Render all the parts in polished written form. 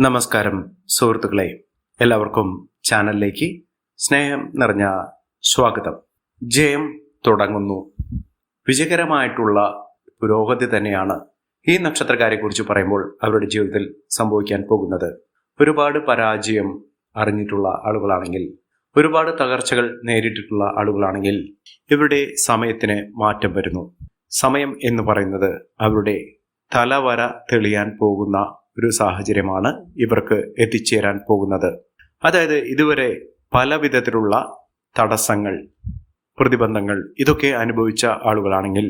നമസ്കാരം സുഹൃത്തുക്കളെ, എല്ലാവർക്കും ചാനലിലേക്ക് സ്നേഹം നിറഞ്ഞ സ്വാഗതം. ജയം തുടങ്ങുന്നു. വിജയകരമായിട്ടുള്ള പുരോഗതി തന്നെയാണ് ഈ നക്ഷത്രക്കാരെ കുറിച്ച് പറയുമ്പോൾ അവരുടെ ജീവിതത്തിൽ സംഭവിക്കാൻ പോകുന്നത്. ഒരുപാട് പരാജയം അറിഞ്ഞിട്ടുള്ള ആളുകളാണെങ്കിൽ, ഒരുപാട് തകർച്ചകൾ നേരിട്ടിട്ടുള്ള ആളുകളാണെങ്കിൽ ഇവരുടെ സമയത്തിന് മാറ്റം വരുന്നു. സമയം എന്ന് പറയുന്നത് അവരുടെ തലവര തെളിയാൻ പോകുന്ന ഒരു സാഹചര്യമാണ് ഇവർക്ക് എത്തിച്ചേരാൻ പോകുന്നത്. അതായത് ഇതുവരെ പല വിധത്തിലുള്ള തടസ്സങ്ങൾ, പ്രതിബന്ധങ്ങൾ ഇതൊക്കെ അനുഭവിച്ച ആളുകളാണെങ്കിൽ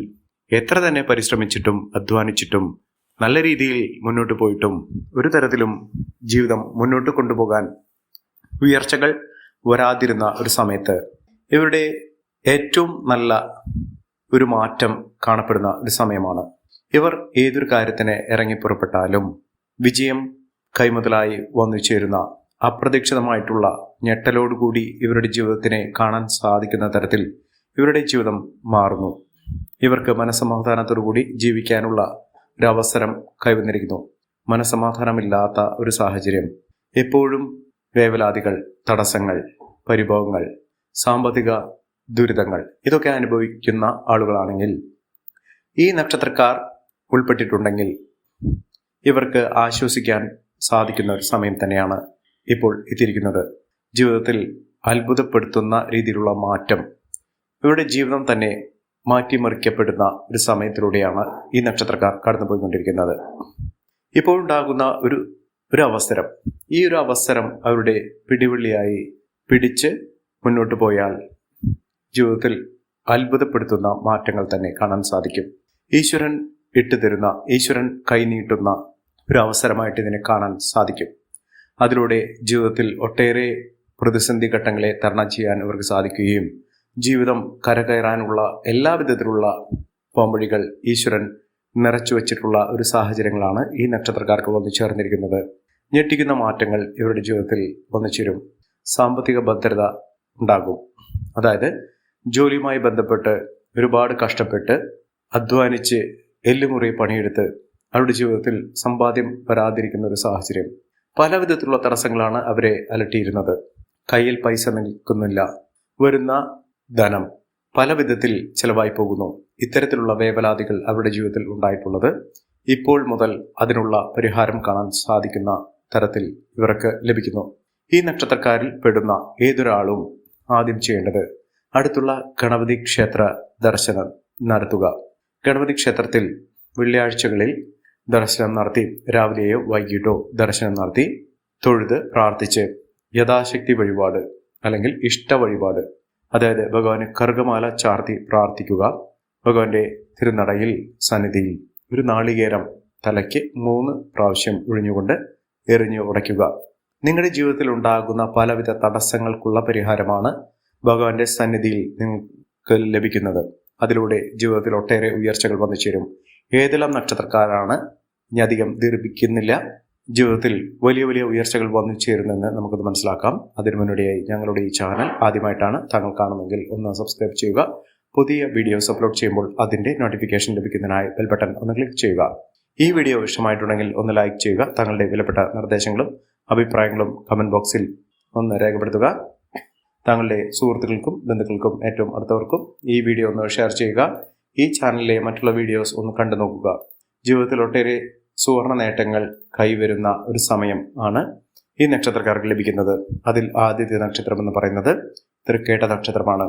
എത്ര തന്നെ പരിശ്രമിച്ചിട്ടും അധ്വാനിച്ചിട്ടും നല്ല രീതിയിൽ മുന്നോട്ട് പോയിട്ടും ഒരു തരത്തിലും ജീവിതം മുന്നോട്ട് കൊണ്ടുപോകാൻ ഉയർച്ചകൾ വരാതിരുന്ന ഒരു സമയത്ത് ഇവരുടെ ഏറ്റവും നല്ല ഒരു മാറ്റം കാണപ്പെടുന്ന ഒരു സമയമാണ്. ഇവർ ഏതൊരു കാര്യത്തിന് ഇറങ്ങിപ്പുറപ്പെട്ടാലും വിജയം കൈമുതലായി വന്നു ചേരുന്ന അപ്രതീക്ഷിതമായിട്ടുള്ള ഞെട്ടലോടുകൂടി ഇവരുടെ ജീവിതത്തിനെ കാണാൻ സാധിക്കുന്ന തരത്തിൽ ഇവരുടെ ജീവിതം മാറുന്നു. ഇവർക്ക് മനസ്സമാധാനത്തോടുകൂടി ജീവിക്കാനുള്ള ഒരു അവസരം കൈവന്നിരിക്കുന്നു. മനസ്സമാധാനമില്ലാത്ത ഒരു സാഹചര്യം, എപ്പോഴും വേവലാതികൾ, തടസ്സങ്ങൾ, പരിഭവങ്ങൾ, സാമ്പത്തിക ദുരിതങ്ങൾ ഇതൊക്കെ അനുഭവിക്കുന്ന ആളുകളാണെങ്കിൽ, ഈ നക്ഷത്രക്കാർ ഉൾപ്പെട്ടിട്ടുണ്ടെങ്കിൽ ഇവർക്ക് ആശ്വസിക്കാൻ സാധിക്കുന്ന ഒരു സമയം തന്നെയാണ് ഇപ്പോൾ എത്തിയിരിക്കുന്നത്. ജീവിതത്തിൽ അത്ഭുതപ്പെടുത്തുന്ന രീതിയിലുള്ള മാറ്റം, ഇവരുടെ ജീവിതം തന്നെ മാറ്റിമറിക്കപ്പെടുന്ന ഒരു സമയത്തിലൂടെയാണ് ഈ നക്ഷത്രക്കാർ കടന്നുപോയിക്കൊണ്ടിരിക്കുന്നത്. ഇപ്പോൾ ഉണ്ടാകുന്ന ഒരു അവസരം, ഈ ഒരു അവസരം അവരുടെ പിടിവള്ളിയായി പിടിച്ച് മുന്നോട്ട് പോയാൽ ജീവിതത്തിൽ അത്ഭുതപ്പെടുത്തുന്ന മാറ്റങ്ങൾ തന്നെ കാണാൻ സാധിക്കും. ഈശ്വരൻ ഇട്ടുതരുന്ന, ഈശ്വരൻ കൈനീട്ടുന്ന ഒരു അവസരമായിട്ട് ഇതിനെ കാണാൻ സാധിക്കും. അതിലൂടെ ജീവിതത്തിൽ ഒട്ടേറെ പ്രതിസന്ധി ഘട്ടങ്ങളെ തരണം ചെയ്യാൻ ഇവർക്ക് സാധിക്കുകയും ജീവിതം കരകയറാനുള്ള എല്ലാവിധത്തിലുള്ള പോംവഴികൾ ഈശ്വരൻ നിറച്ചു വച്ചിട്ടുള്ള ഒരു സാഹചര്യങ്ങളാണ് ഈ നക്ഷത്രക്കാർക്ക് വന്നു ചേർന്നിരിക്കുന്നത്. ഞെട്ടിക്കുന്ന മാറ്റങ്ങൾ ഇവരുടെ ജീവിതത്തിൽ വന്നു ചേരും. സാമ്പത്തിക ഭദ്രത ഉണ്ടാകും. അതായത് ജോലിയുമായി ബന്ധപ്പെട്ട് ഒരുപാട് കഷ്ടപ്പെട്ട് അധ്വാനിച്ച് എല്ലുമുറി പണിയെടുത്ത് അവരുടെ ജീവിതത്തിൽ സമ്പാദ്യം വരാതിരിക്കുന്ന ഒരു സാഹചര്യം, പല വിധത്തിലുള്ള തടസ്സങ്ങളാണ് അവരെ അലട്ടിയിരുന്നത്. കയ്യിൽ പൈസ നിൽക്കുന്നില്ല, വരുന്ന ധനം പല വിധത്തിൽ ചെലവായി പോകുന്നു. ഇത്തരത്തിലുള്ള വേവലാതികൾ അവരുടെ ജീവിതത്തിൽ ഉണ്ടായിട്ടുള്ളത് ഇപ്പോൾ മുതൽ അതിനുള്ള പരിഹാരം കാണാൻ സാധിക്കുന്ന തരത്തിൽ ഇവർക്ക് ലഭിക്കുന്നു. ഈ നക്ഷത്രക്കാരിൽ പെടുന്ന ഏതൊരാളും ആദ്യം ചെയ്യേണ്ടത് അടുത്തുള്ള ഗണപതി ക്ഷേത്ര ദർശനം നടത്തുക. ഗണപതി ക്ഷേത്രത്തിൽ വെള്ളിയാഴ്ചകളിൽ ദർശനം നടത്തി, രാവിലെയോ വൈകിട്ടോ ദർശനം നടത്തി തൊഴുത് പ്രാർത്ഥിച്ച് യഥാശക്തി വഴിപാട് അല്ലെങ്കിൽ ഇഷ്ട വഴിപാട്, അതായത് ഭഗവാന് കർഗമാല ചാർത്തി പ്രാർത്ഥിക്കുക. ഭഗവാന്റെ തിരുനടയിൽ സന്നിധിയിൽ ഒരു നാളികേരം തലയ്ക്ക് 3 പ്രാവശ്യം ഒഴിഞ്ഞുകൊണ്ട് എറിഞ്ഞു ഉടയ്ക്കുക. നിങ്ങളുടെ ജീവിതത്തിൽ ഉണ്ടാകുന്ന പലവിധ തടസ്സങ്ങൾക്കുള്ള പരിഹാരമാണ് ഭഗവാന്റെ സന്നിധിയിൽ നിങ്ങൾക്ക് ലഭിക്കുന്നത്. അതിലൂടെ ജീവിതത്തിൽ ഒട്ടേറെ ഉയർച്ചകൾ വന്നു ചേരും. ഏതെല്ലാം നക്ഷത്രക്കാരാണ്, ഇനി അധികം ദീർഘിക്കുന്നില്ല, ജീവിതത്തിൽ വലിയ വലിയ ഉയർച്ചകൾ വന്നു ചേരുന്നെന്ന് നമുക്കത് മനസ്സിലാക്കാം. അതിനു മുന്നോടിയായി ഞങ്ങളുടെ ഈ ചാനൽ ആദ്യമായിട്ടാണ് താങ്കൾ കാണുന്നതെങ്കിൽ ഒന്ന് സബ്സ്ക്രൈബ് ചെയ്യുക. പുതിയ വീഡിയോസ് അപ്ലോഡ് ചെയ്യുമ്പോൾ അതിൻ്റെ നോട്ടിഫിക്കേഷൻ ലഭിക്കുന്നതിനായി ബെൽ ബട്ടൺ ഒന്ന് ക്ലിക്ക് ചെയ്യുക. ഈ വീഡിയോ ഇഷ്ടമായിട്ടുണ്ടെങ്കിൽ ഒന്ന് ലൈക്ക് ചെയ്യുക. താങ്കളുടെ വിലപ്പെട്ട നിർദ്ദേശങ്ങളും അഭിപ്രായങ്ങളും കമൻറ്റ് ബോക്സിൽ ഒന്ന് രേഖപ്പെടുത്തുക. താങ്കളുടെ സുഹൃത്തുക്കൾക്കും ബന്ധുക്കൾക്കും ഏറ്റവും അടുത്തവർക്കും ഈ വീഡിയോ ഒന്ന് ഷെയർ ചെയ്യുക. ഈ ചാനലിലെ മറ്റുള്ള വീഡിയോസ് ഒന്ന് കണ്ടു നോക്കുക. ജീവിതത്തിൽ ഒട്ടേറെ സുവർണ നേട്ടങ്ങൾ കൈവരുന്ന ഒരു സമയം ആണ് ഈ നക്ഷത്രക്കാർക്ക് ലഭിക്കുന്നത്. അതിൽ ആദ്യത്തെ നക്ഷത്രം എന്ന് പറയുന്നത് തൃക്കേട്ട നക്ഷത്രമാണ്.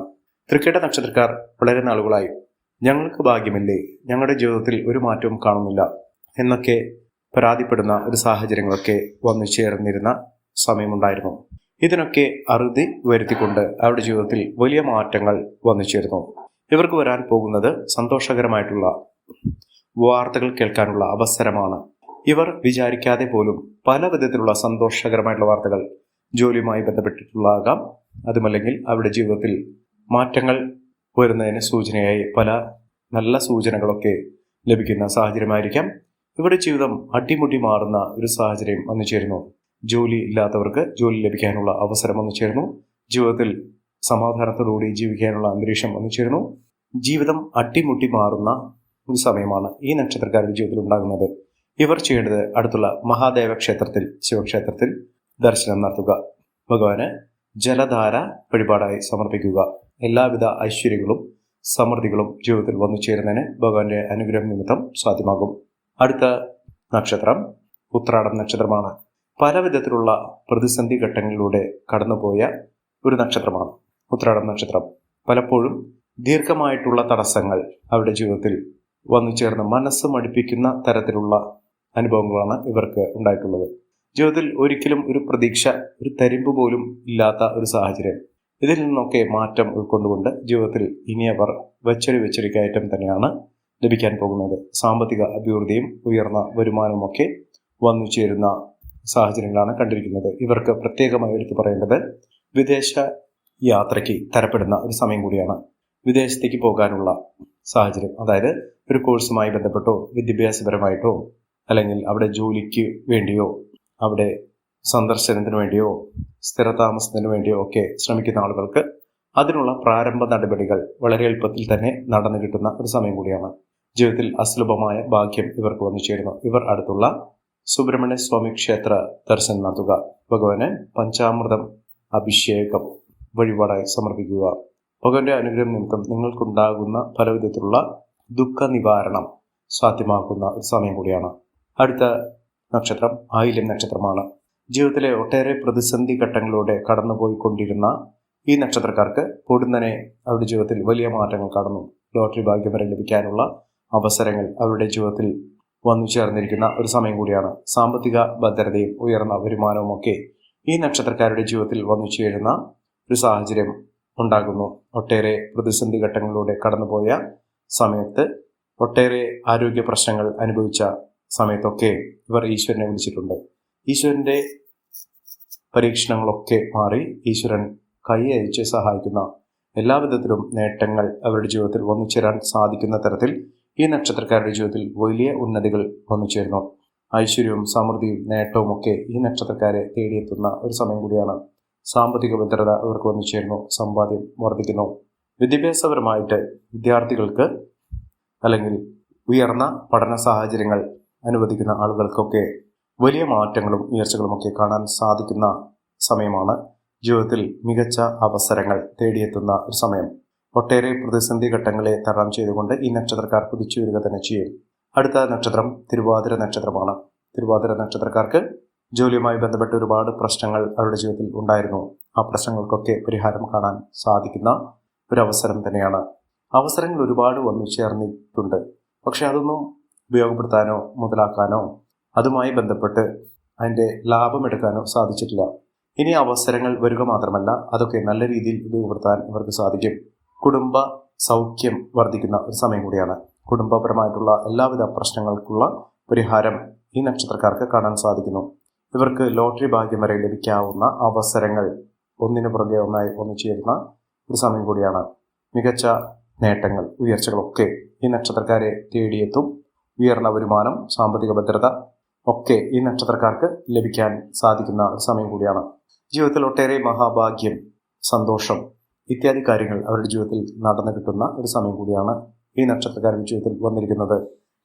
തൃക്കേട്ട നക്ഷത്രക്കാർ വളരെ നാളുകളായി ഞങ്ങൾക്ക് ഭാഗ്യമില്ലേ, ഞങ്ങളുടെ ജീവിതത്തിൽ ഒരു മാറ്റവും കാണുന്നില്ല എന്നൊക്കെ പരാതിപ്പെടുന്ന ഒരു സാഹചര്യങ്ങളൊക്കെ വന്നു ചേർന്നിരുന്ന സമയമുണ്ടായിരുന്നു. ഇതിനൊക്കെ അറുതി വരുത്തിക്കൊണ്ട് അവരുടെ ജീവിതത്തിൽ വലിയ മാറ്റങ്ങൾ വന്നു ചേർന്നു. ഇവർക്ക് വരാൻ പോകുന്നത് സന്തോഷകരമായിട്ടുള്ള വാർത്തകൾ കേൾക്കാനുള്ള അവസരമാണ്. ഇവർ വിചാരിക്കാതെ പോലും പല വിധത്തിലുള്ള സന്തോഷകരമായിട്ടുള്ള വാർത്തകൾ ജോലിയുമായി ബന്ധപ്പെട്ടിട്ടുള്ളതാകാം. അതുമല്ലെങ്കിൽ അവരുടെ ജീവിതത്തിൽ മാറ്റങ്ങൾ വരുന്നതിന് സൂചനയായി പല നല്ല സൂചനകളൊക്കെ ലഭിക്കുന്ന സാഹചര്യമായിരിക്കാം. ഇവരുടെ ജീവിതം അടിമുടി മാറുന്ന ഒരു സാഹചര്യം വന്നു ചേരുന്നു. ജോലി ഇല്ലാത്തവർക്ക് ജോലി ലഭിക്കാനുള്ള അവസരം വന്നു ചേർന്നു. ജീവിതത്തിൽ സമാധാനത്തോടുകൂടി ജീവിക്കാനുള്ള അന്തരീക്ഷം വന്നു ചേരുന്നു. ജീവിതം അട്ടിമുട്ടി മാറുന്ന ഒരു സമയമാണ് ഈ നക്ഷത്രക്കാരുടെ ജീവിതത്തിൽ ഉണ്ടാകുന്നത്. ഇവർ ചെയ്യേണ്ടത് അടുത്തുള്ള മഹാദേവ ക്ഷേത്രത്തിൽ, ശിവക്ഷേത്രത്തിൽ ദർശനം നടത്തുക. ഭഗവാന് ജലധാര വഴിപാടായി സമർപ്പിക്കുക. എല്ലാവിധ ഐശ്വര്യങ്ങളും സമൃദ്ധികളും ജീവിതത്തിൽ വന്നു ചേരുന്നതിന് ഭഗവാന്റെ അനുഗ്രഹം നിമിത്തം സാധ്യമാകും. അടുത്ത നക്ഷത്രം ഉത്രാടം നക്ഷത്രമാണ്. പല വിധത്തിലുള്ള പ്രതിസന്ധി ഘട്ടങ്ങളിലൂടെ കടന്നുപോയ ഒരു നക്ഷത്രമാണ് ഉത്രാടം നക്ഷത്രം. പലപ്പോഴും ദീർഘമായിട്ടുള്ള തടസ്സങ്ങൾ അവരുടെ ജീവിതത്തിൽ വന്നു ചേർന്ന് മനസ്സ് മടുപ്പിക്കുന്ന തരത്തിലുള്ള അനുഭവങ്ങളാണ് ഇവർക്ക് ഉണ്ടായിട്ടുള്ളത്. ജീവിതത്തിൽ ഒരിക്കലും ഒരു പ്രതീക്ഷ, ഒരു തരിമ്പ് പോലും ഇല്ലാത്ത ഒരു സാഹചര്യം. ഇതിൽ നിന്നൊക്കെ മാറ്റം ഉൾക്കൊണ്ടുകൊണ്ട് ജീവിതത്തിൽ ഇനി അവർ വെച്ചൊരു കയറ്റം തന്നെയാണ് ലഭിക്കാൻ പോകുന്നത്. സാമ്പത്തിക അഭിവൃദ്ധിയും ഉയർന്ന വരുമാനമൊക്കെ വന്നു ചേരുന്ന സാഹചര്യങ്ങളാണ് കണ്ടിരിക്കുന്നത്. ഇവർക്ക് പ്രത്യേകമായി എടുത്തു പറയേണ്ടത് വിദേശ യാത്രയ്ക്ക് തരപ്പെടുന്ന ഒരു സമയം കൂടിയാണ്. വിദേശത്തേക്ക് പോകാനുള്ള സാഹചര്യം, അതായത് ഒരു കോഴ്സുമായി ബന്ധപ്പെട്ടോ വിദ്യാഭ്യാസപരമായിട്ടോ അല്ലെങ്കിൽ അവിടെ ജോലിക്ക് വേണ്ടിയോ അവിടെ സന്ദർശനത്തിന് വേണ്ടിയോ സ്ഥിരതാമസത്തിന് വേണ്ടിയോ ഒക്കെ ശ്രമിക്കുന്ന ആളുകൾക്ക് അതിനുള്ള പ്രാരംഭ നടപടികൾ വളരെ എളുപ്പത്തിൽ തന്നെ നടന്നു കിട്ടുന്ന ഒരു സമയം കൂടിയാണ്. ജീവിതത്തിൽ അസുലഭമായ ഭാഗ്യം ഇവർക്ക് വന്നു ചേരുന്നു. ഇവർ അടുത്തുള്ള സുബ്രഹ്മണ്യ സ്വാമി ക്ഷേത്ര ദർശനം നടത്തുക. ഭഗവാന് പഞ്ചാമൃതം അഭിഷേകം വഴിപാടായി സമർപ്പിക്കുക. ഭഗവാന്റെ അനുഗ്രഹം നിമിത്തം നിങ്ങൾക്കുണ്ടാകുന്ന പലവിധത്തിലുള്ള ദുഃഖ നിവാരണം സാധ്യമാക്കുന്ന ഒരു സമയം കൂടിയാണ്. അടുത്ത നക്ഷത്രം ആയില്യം നക്ഷത്രമാണ്. ജീവിതത്തിലെ ഒട്ടേറെ പ്രതിസന്ധി ഘട്ടങ്ങളിലൂടെ കടന്നുപോയിക്കൊണ്ടിരുന്ന ഈ നക്ഷത്രക്കാർക്ക് പൊടുന്നനെ അവരുടെ ജീവിതത്തിൽ വലിയ മാറ്റങ്ങൾ കാണുന്നു. ലോട്ടറി ഭാഗ്യം വരെ ലഭിക്കാനുള്ള അവസരങ്ങൾ അവരുടെ ജീവിതത്തിൽ വന്നു ചേർന്നിരിക്കുന്ന ഒരു സമയം കൂടിയാണ്. സാമ്പത്തിക ഭദ്രതയും ഉയർന്ന വരുമാനവും ഒക്കെ ഈ നക്ഷത്രക്കാരുടെ ജീവിതത്തിൽ വന്നു ചേരുന്ന ഒരു സാഹചര്യം ഉണ്ടാകുന്നു. ഒട്ടേറെ പ്രതിസന്ധി ഘട്ടങ്ങളിലൂടെ കടന്നുപോയ സമയത്ത്, ഒട്ടേറെ ആരോഗ്യ പ്രശ്നങ്ങൾ അനുഭവിച്ച സമയത്തൊക്കെ ഇവർ ഈശ്വരനെ വിളിച്ചിട്ടുണ്ട്. ഈശ്വരന്റെ പരീക്ഷണങ്ങളൊക്കെ മാറി ഈശ്വരൻ കൈ അയച്ച് സഹായിക്കുന്ന എല്ലാവിധത്തിലും നേട്ടങ്ങൾ അവരുടെ ജീവിതത്തിൽ വന്നു ചേരാൻ സാധിക്കുന്ന തരത്തിൽ ഈ നക്ഷത്രക്കാരുടെ ജീവിതത്തിൽ വലിയ ഉന്നതികൾ വന്നു ചേരുന്നു. ഐശ്വര്യവും സമൃദ്ധിയും നേട്ടവും ഒക്കെ ഈ നക്ഷത്രക്കാരെ തേടിയെത്തുന്ന ഒരു സമയം കൂടിയാണ്. സാമ്പത്തിക ഭദ്രത ഇവർക്ക് വന്നു ചേരുന്നു. സമ്പാദ്യം വർദ്ധിക്കുന്നു. വിദ്യാഭ്യാസപരമായിട്ട് വിദ്യാർത്ഥികൾക്ക് അല്ലെങ്കിൽ ഉയർന്ന പഠന സാഹചര്യങ്ങൾ അനുവദിക്കുന്ന ആളുകൾക്കൊക്കെ വലിയ മാറ്റങ്ങളും ഉയർച്ചകളും ഒക്കെ കാണാൻ സാധിക്കുന്ന സമയമാണ്. ജീവിതത്തിൽ മികച്ച അവസരങ്ങൾ തേടിയെത്തുന്ന ഒരു സമയം. ഒട്ടേറെ പ്രതിസന്ധി ഘട്ടങ്ങളെ തരണം ചെയ്തുകൊണ്ട് ഈ നക്ഷത്രക്കാർ കുതിച്ചു വരിക തന്നെ ചെയ്യും. അടുത്ത നക്ഷത്രം തിരുവാതിര നക്ഷത്രമാണ്. തിരുവാതിര നക്ഷത്രക്കാർക്ക് ജോലിയുമായി ബന്ധപ്പെട്ട് ഒരുപാട് പ്രശ്നങ്ങൾ അവരുടെ ജീവിതത്തിൽ ഉണ്ടായിരുന്നു. ആ പ്രശ്നങ്ങൾക്കൊക്കെ പരിഹാരം കാണാൻ സാധിക്കുന്ന ഒരു അവസരം തന്നെയാണ്. അവസരങ്ങൾ ഒരുപാട് വന്നു ചേർന്നിട്ടുണ്ട്. പക്ഷെ അതൊന്നും ഉപയോഗപ്പെടുത്താനോ മുതലാക്കാനോ അതുമായി ബന്ധപ്പെട്ട് അതിൻ്റെ ലാഭമെടുക്കാനോ സാധിച്ചിട്ടില്ല. ഇനി അവസരങ്ങൾ വരിക മാത്രമല്ല, അതൊക്കെ നല്ല രീതിയിൽ ഉപയോഗപ്പെടുത്താൻ ഇവർക്ക് സാധിക്കും. കുടുംബ സൗഖ്യം വർദ്ധിക്കുന്ന ഒരു സമയം കൂടിയാണ്. കുടുംബപരമായിട്ടുള്ള എല്ലാവിധ പ്രശ്നങ്ങൾക്കുള്ള പരിഹാരം ഈ നക്ഷത്രക്കാർക്ക് കാണാൻ സാധിക്കുന്നു. ഇവർക്ക് ലോട്ടറി ഭാഗ്യം വരെ ലഭിക്കാവുന്ന അവസരങ്ങൾ ഒന്നിനു പുറകെ ഒന്നായി വന്നു ചേരുന്ന ഒരു സമയം കൂടിയാണ്. മികച്ച നേട്ടങ്ങൾ, ഉയർച്ചകളൊക്കെ ഈ നക്ഷത്രക്കാരെ തേടിയെത്തും. ഉയർന്ന വരുമാനം, സാമ്പത്തിക ഭദ്രത ഒക്കെ ഈ നക്ഷത്രക്കാർക്ക് ലഭിക്കാൻ സാധിക്കുന്ന ഒരു സമയം കൂടിയാണ്. ജീവിതത്തിൽ ഒട്ടേറെ മഹാഭാഗ്യം, സന്തോഷം ഇത്യാദി കാര്യങ്ങൾ അവരുടെ ജീവിതത്തിൽ നടന്നു കിട്ടുന്ന ഒരു സമയം കൂടിയാണ് ഈ നക്ഷത്രക്കാരുടെ ജീവിതത്തിൽ വന്നിരിക്കുന്നത്.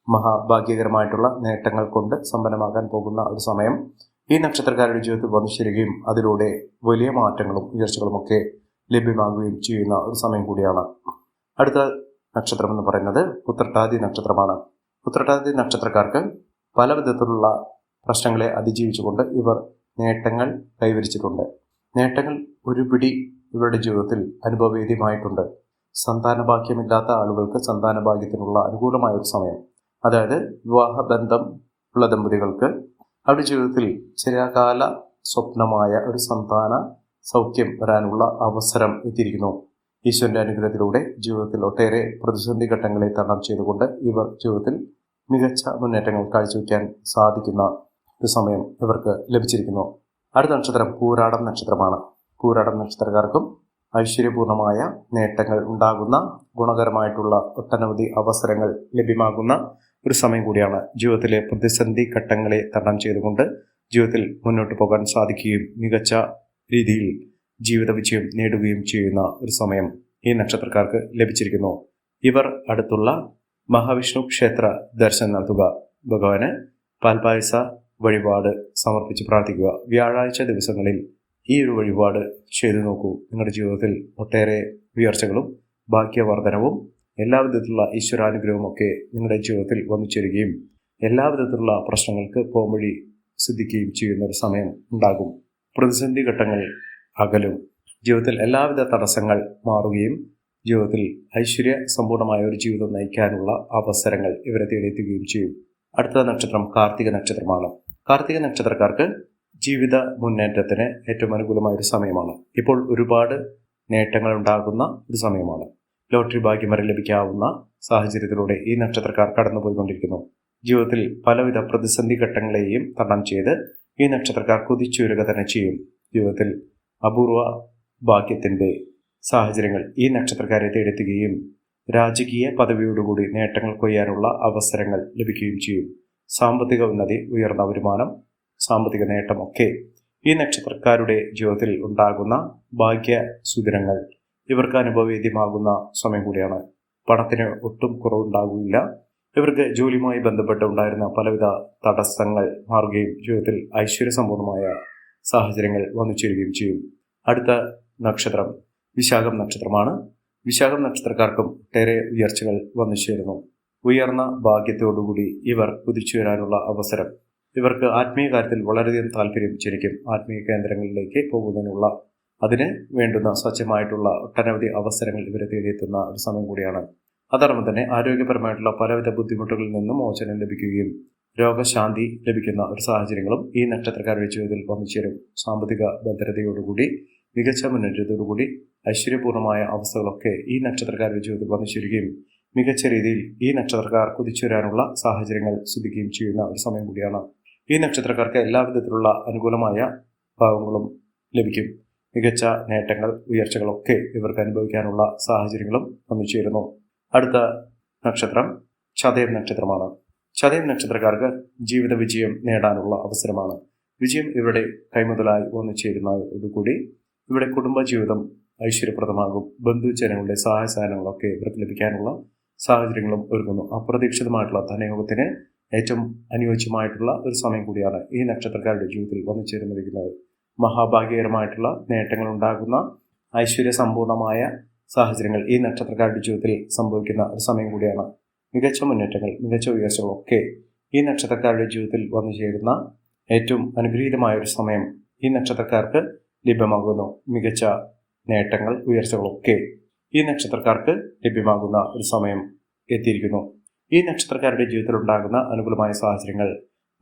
മഹാഭാഗ്യകരമായിട്ടുള്ള നേട്ടങ്ങൾ കൊണ്ട് സമ്പന്നമാകാൻ പോകുന്ന ഒരു സമയം ഈ നക്ഷത്രക്കാരുടെ ജീവിതത്തിൽ വന്നു ചേരുകയും അതിലൂടെ വലിയ മാറ്റങ്ങളും ഉയർച്ചകളുമൊക്കെ ലഭ്യമാകുകയും ചെയ്യുന്ന ഒരു സമയം കൂടിയാണ്. അടുത്ത നക്ഷത്രം എന്ന് പറയുന്നത് ഉത്രട്ടാതി നക്ഷത്രമാണ്. ഉത്രട്ടാതി നക്ഷത്രക്കാർക്ക് പല വിധത്തിലുള്ള പ്രശ്നങ്ങളെ അതിജീവിച്ചുകൊണ്ട് ഇവർ നേട്ടങ്ങൾ കൈവരിച്ചിട്ടുണ്ട്. നേട്ടങ്ങൾ ഒരുപിടി ഇവരുടെ ജീവിതത്തിൽ അനുഭവവേദ്യമായിട്ടുണ്ട്. സന്താനഭാഗ്യമില്ലാത്ത ആളുകൾക്ക് സന്താനഭാഗ്യത്തിനുള്ള അനുകൂലമായ ഒരു സമയം. അതായത് വിവാഹബന്ധം ഉള്ള ദമ്പതികൾക്ക് അവരുടെ ജീവിതത്തിൽ ചിരകാല സ്വപ്നമായ ഒരു സന്താന സൗഖ്യം വരാനുള്ള അവസരം എത്തിയിരിക്കുന്നു. ഈശ്വരന്റെ അനുഗ്രഹത്തിലൂടെ ജീവിതത്തിൽ ഒട്ടേറെ പ്രതിസന്ധി ഘട്ടങ്ങളെ തരണം ചെയ്തുകൊണ്ട് ഇവർ ജീവിതത്തിൽ മികച്ച മുന്നേറ്റങ്ങൾ കാഴ്ചവെക്കാൻ സാധിക്കുന്ന ഒരു സമയം ഇവർക്ക് ലഭിച്ചിരിക്കുന്നു. അടുത്ത നക്ഷത്രം പൂരാടം നക്ഷത്രമാണ്. പൂരാടം നക്ഷത്രക്കാർക്കും ഐശ്വര്യപൂർണമായ നേട്ടങ്ങൾ ഉണ്ടാകുന്ന, ഗുണകരമായിട്ടുള്ള ഒട്ടനവധി അവസരങ്ങൾ ലഭ്യമാകുന്ന ഒരു സമയം കൂടിയാണ്. ജീവിതത്തിലെ പ്രതിസന്ധി ഘട്ടങ്ങളെ തരണം ചെയ്തുകൊണ്ട് ജീവിതത്തിൽ മുന്നോട്ട് പോകാൻ സാധിക്കുകയും മികച്ച രീതിയിൽ ജീവിത വിജയം നേടുകയും ചെയ്യുന്ന ഒരു സമയം ഈ നക്ഷത്രക്കാർക്ക് ലഭിച്ചിരിക്കുന്നു. ഇവർ അടുത്തുള്ള മഹാവിഷ്ണു ക്ഷേത്ര ദർശനം നടത്തുക. ഭഗവാന് പാൽപായസ വഴിപാട് സമർപ്പിച്ച് പ്രാർത്ഥിക്കുക. വ്യാഴാഴ്ച ദിവസങ്ങളിൽ ഈ ഒരു വഴിപാട് ചെയ്തു നോക്കൂ. നിങ്ങളുടെ ജീവിതത്തിൽ ഒട്ടേറെ ഉയർച്ചകളും ഭാഗ്യവർദ്ധനവും എല്ലാവിധത്തിലുള്ള ഈശ്വരാനുഗ്രഹവും ഒക്കെ നിങ്ങളുടെ ജീവിതത്തിൽ വന്നു ചേരുകയും എല്ലാവിധത്തിലുള്ള പ്രശ്നങ്ങൾക്ക് പോംവഴി സിദ്ധിക്കുകയും ചെയ്യുന്ന ഒരു സമയം ഉണ്ടാകും. പ്രതിസന്ധി ഘട്ടങ്ങൾ അകലും. ജീവിതത്തിൽ എല്ലാവിധ തടസ്സങ്ങൾ മാറുകയും ജീവിതത്തിൽ ഐശ്വര്യ സമ്പൂർണമായ ഒരു ജീവിതം നയിക്കാനുള്ള അവസരങ്ങൾ ഇവരെ തേടിയെത്തുകയും ചെയ്യും. അടുത്ത നക്ഷത്രം കാർത്തിക നക്ഷത്രമാണ്. കാർത്തിക നക്ഷത്രക്കാർക്ക് ജീവിത മുന്നേറ്റത്തിന് ഏറ്റവും അനുകൂലമായ ഒരു സമയമാണ്. ഇപ്പോൾ ഒരുപാട് നേട്ടങ്ങൾ ഉണ്ടാകുന്ന ഒരു സമയമാണ്. ലോട്ടറി ഭാഗ്യം വരെ ലഭിക്കാവുന്ന സാഹചര്യത്തിലൂടെ ഈ നക്ഷത്രക്കാർ കടന്നുപോയിക്കൊണ്ടിരിക്കുന്നു. ജീവിതത്തിൽ പലവിധ പ്രതിസന്ധി ഘട്ടങ്ങളെയും തരണം ചെയ്ത് ഈ നക്ഷത്രക്കാർ കുതിച്ചുയരുക തന്നെ ചെയ്യും. ജീവിതത്തിൽ അപൂർവ ഭാഗ്യത്തിൻ്റെ സാഹചര്യങ്ങൾ ഈ നക്ഷത്രക്കാരെ തേടെത്തുകയും രാജകീയ പദവിയോടുകൂടി നേട്ടങ്ങൾ കൊയ്യാനുള്ള അവസരങ്ങൾ ലഭിക്കുകയും ചെയ്യും. സാമ്പത്തിക ഉന്നതി, ഉയർന്ന വരുമാനം, സാമ്പത്തിക നേട്ടമൊക്കെ ഈ നക്ഷത്രക്കാരുടെ ജീവിതത്തിൽ ഉണ്ടാകുന്ന ഭാഗ്യസുദിനങ്ങൾ ഇവർക്ക് അനുഭവവേദ്യമാകുന്ന സമയം കൂടിയാണ്. പണത്തിന് ഒട്ടും കുറവുണ്ടാകില്ല. ഇവർക്ക് ജോലിയുമായി ബന്ധപ്പെട്ട് ഉണ്ടായിരുന്ന പലവിധ തടസ്സങ്ങൾ മാറുകയും ജീവിതത്തിൽ ഐശ്വര്യസമ്പൂർണമായ സാഹചര്യങ്ങൾ വന്നു ചേരുകയും ചെയ്യും. അടുത്ത നക്ഷത്രം വിശാഖം നക്ഷത്രമാണ്. വിശാഖം നക്ഷത്രക്കാർക്കും ഒട്ടേറെ ഉയർച്ചകൾ വന്നു ചേരുന്നു. ഉയർന്ന ഭാഗ്യത്തോടുകൂടി ഇവർ കുതിച്ചുയരാനുള്ള അവസരം. ഇവർക്ക് ആത്മീയ കാര്യത്തിൽ വളരെയധികം താല്പര്യം ജനിക്കും. ആത്മീയ കേന്ദ്രങ്ങളിലേക്ക് പോകുന്നതിനുള്ള അതിന് വേണ്ടുന്ന സ്വച്ഛമായിട്ടുള്ള ഒട്ടനവധി അവസരങ്ങൾ ഇവരെ തേടിയെത്തുന്ന ഒരു സമയം കൂടിയാണ്. അതോടൊപ്പം തന്നെ ആരോഗ്യപരമായിട്ടുള്ള പലവിധ ബുദ്ധിമുട്ടുകളിൽ നിന്നും മോചനം ലഭിക്കുകയും രോഗശാന്തി ലഭിക്കുന്ന ഒരു സാഹചര്യങ്ങളും ഈ നക്ഷത്രക്കാരുടെ ജീവിതത്തിൽ വന്നു ചേരും. സാമ്പത്തിക ഭദ്രതയോടുകൂടി മികച്ച മുന്നേറ്റത്തോടുകൂടി ഐശ്വര്യപൂർണമായ അവസ്ഥകളൊക്കെ ഈ നക്ഷത്രക്കാരുടെ ജീവിതത്തിൽ വന്നു ചേരുകയും മികച്ച രീതിയിൽ ഈ നക്ഷത്രക്കാർ കുതിച്ചുവരാനുള്ള സാഹചര്യങ്ങൾ സിദ്ധിക്കുകയും ചെയ്യുന്ന ഒരു സമയം കൂടിയാണ്. ഈ നക്ഷത്രക്കാർക്ക് എല്ലാവിധത്തിലുള്ള അനുകൂലമായ ഭാവങ്ങളും ലഭിക്കും. മികച്ച നേട്ടങ്ങൾ, ഉയർച്ചകളൊക്കെ ഇവർക്ക് അനുഭവിക്കാനുള്ള സാഹചര്യങ്ങളും വന്നു ചേരുന്നു. അടുത്ത നക്ഷത്രം ചതയം നക്ഷത്രമാണ്. ചതയം നക്ഷത്രക്കാർക്ക് ജീവിത വിജയം നേടാനുള്ള അവസരമാണ്. വിജയം ഇവരുടെ കൈമുതലായി വന്നു ചേരുന്നതോടുകൂടി ഇവിടെ കുടുംബജീവിതം ഐശ്വര്യപ്രദമാകും. ബന്ധുജനങ്ങളുടെ സഹായ സഹനങ്ങളൊക്കെ ഇവർക്ക് ലഭിക്കാനുള്ള സാഹചര്യങ്ങളും ഒരുങ്ങുന്നു. അപ്രതീക്ഷിതമായിട്ടുള്ള ധനയോഗത്തിന് ഏറ്റവും അനുയോജ്യമായിട്ടുള്ള ഒരു സമയം കൂടിയാണ് ഈ നക്ഷത്രക്കാരുടെ ജീവിതത്തിൽ വന്നു ചേർന്നിരിക്കുന്നത്. മഹാഭാഗ്യകരമായിട്ടുള്ള നേട്ടങ്ങൾ ഉണ്ടാകുന്ന ഐശ്വര്യ സമ്പൂർണമായ സാഹചര്യങ്ങൾ ഈ നക്ഷത്രക്കാരുടെ ജീവിതത്തിൽ സംഭവിക്കുന്ന ഒരു സമയം കൂടിയാണ്. മികച്ച മുന്നേറ്റങ്ങൾ, മികച്ച ഉയർച്ചകളൊക്കെ ഈ നക്ഷത്രക്കാരുടെ ജീവിതത്തിൽ വന്നു ചേരുന്ന ഏറ്റവും അനുഗ്രഹീതമായ ഒരു സമയം ഈ നക്ഷത്രക്കാർക്ക് ലഭ്യമാകുന്നു. മികച്ച നേട്ടങ്ങൾ, ഉയർച്ചകളൊക്കെ ഈ നക്ഷത്രക്കാർക്ക് ലഭ്യമാകുന്ന ഒരു സമയം എത്തിയിരിക്കുന്നു. ഈ നക്ഷത്രക്കാരുടെ ജീവിതത്തിൽ ഉണ്ടാകുന്ന അനുകൂലമായ സാഹചര്യങ്ങൾ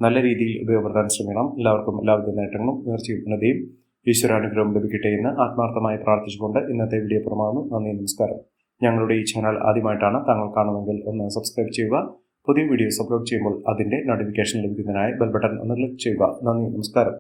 നല്ല രീതിയിൽ ഉപയോഗപ്പെടുത്താൻ ശ്രമിക്കണം. എല്ലാവർക്കും എല്ലാവിധ നേട്ടങ്ങളും ഉയർച്ചയും ഉന്നതിയും ഈശ്വരാനുഗ്രഹം ലഭിക്കട്ടെ എന്ന് ആത്മാർത്ഥമായി പ്രാർത്ഥിച്ചുകൊണ്ട് ഇന്നത്തെ വീഡിയോ പുറമാകുന്നു. നന്ദി, നമസ്കാരം. ഞങ്ങളുടെ ഈ ചാനൽ ആദ്യമായിട്ടാണ് താങ്കൾ കാണുന്നതെങ്കിൽ ഒന്ന് സബ്സ്ക്രൈബ് ചെയ്യുക. പുതിയ വീഡിയോസ് അപ്ലോഡ് ചെയ്യുമ്പോൾ അതിൻ്റെ നോട്ടിഫിക്കേഷൻ ലഭിക്കുന്നതിനായി ബെൽ ബട്ടൺ ഒന്ന് ക്ലിക്ക് ചെയ്യുക. നന്ദി, നമസ്കാരം.